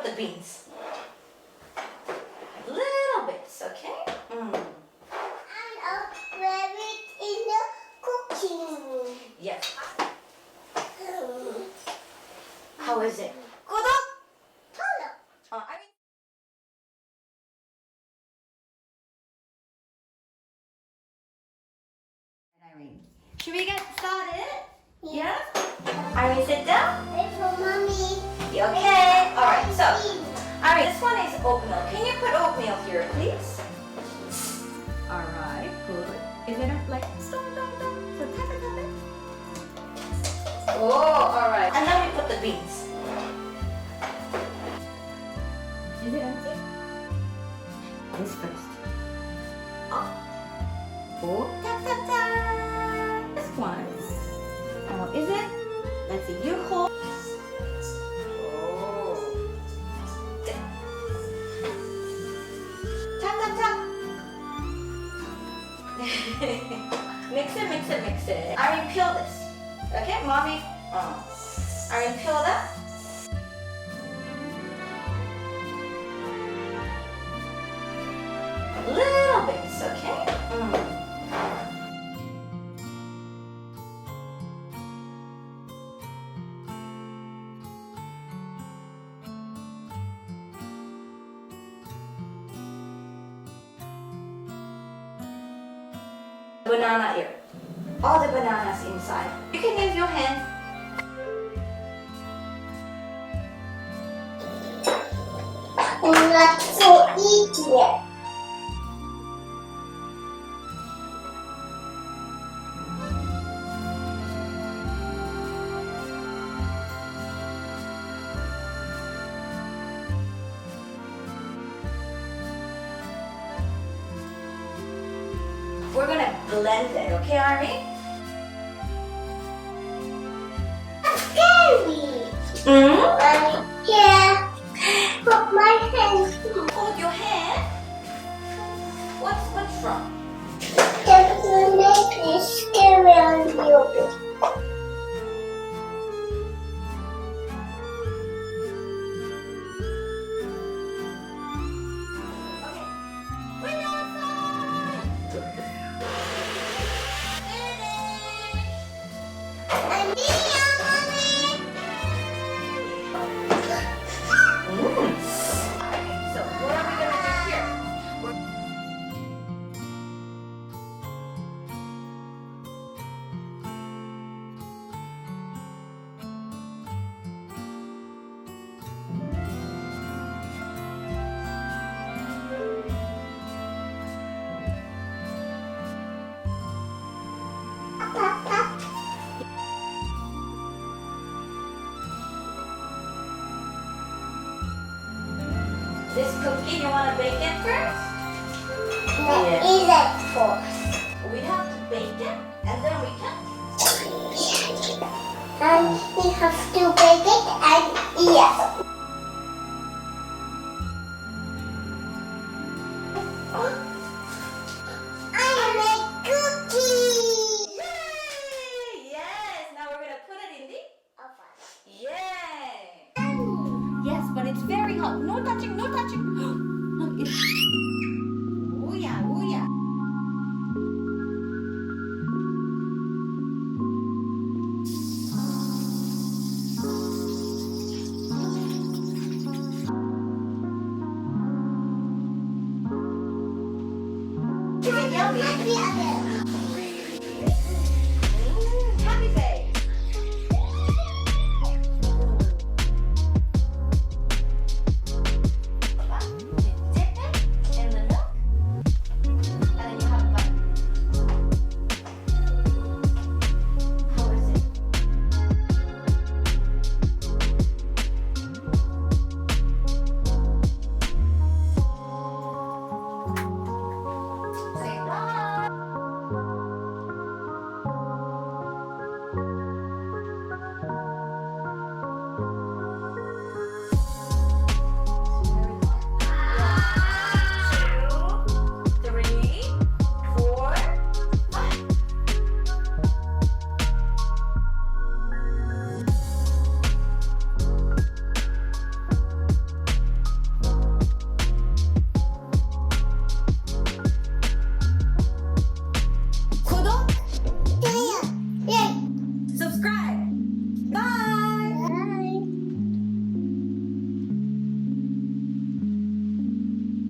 the beans. Little bits, okay? And I'll grab it in the cooking room. Yes. How is it? 구독! Hello. Irene. Should we get started? Yeah. Irene, sit down. Wait for mommy. You okay? Alright, so, Irene, this one is oatmeal. Can you put oatmeal here, please? Alright, good. Is it like stop? So tap it. Oh, alright. And then we put the beans. Is it empty? This first. Oh, tap. This one. Oh, is it? Let's see. You hold. Oh. Tap. Mix it. Irene, peel this. Okay, mommy. Irene, peel that. Little bits, okay? Banana here. All the bananas inside. You can use your hand. Not so easy. We're gonna blend it, okay, Irene? Scary. Yeah. Put my hand. Hold your hand. What's wrong? That will make me scary on you. Okay. Bring outside. And me, mommy. So what are we gonna do here? Papa. This cookie, you wanna bake it first? That is it for. We have to bake it and then we can. And we have to bake it and eat it. I make cookies. Yay! Yes! Now we're gonna put it in the. Yay! Yes, but it's very hot. No touching. Look, it's. Oh yeah. Is it yummy?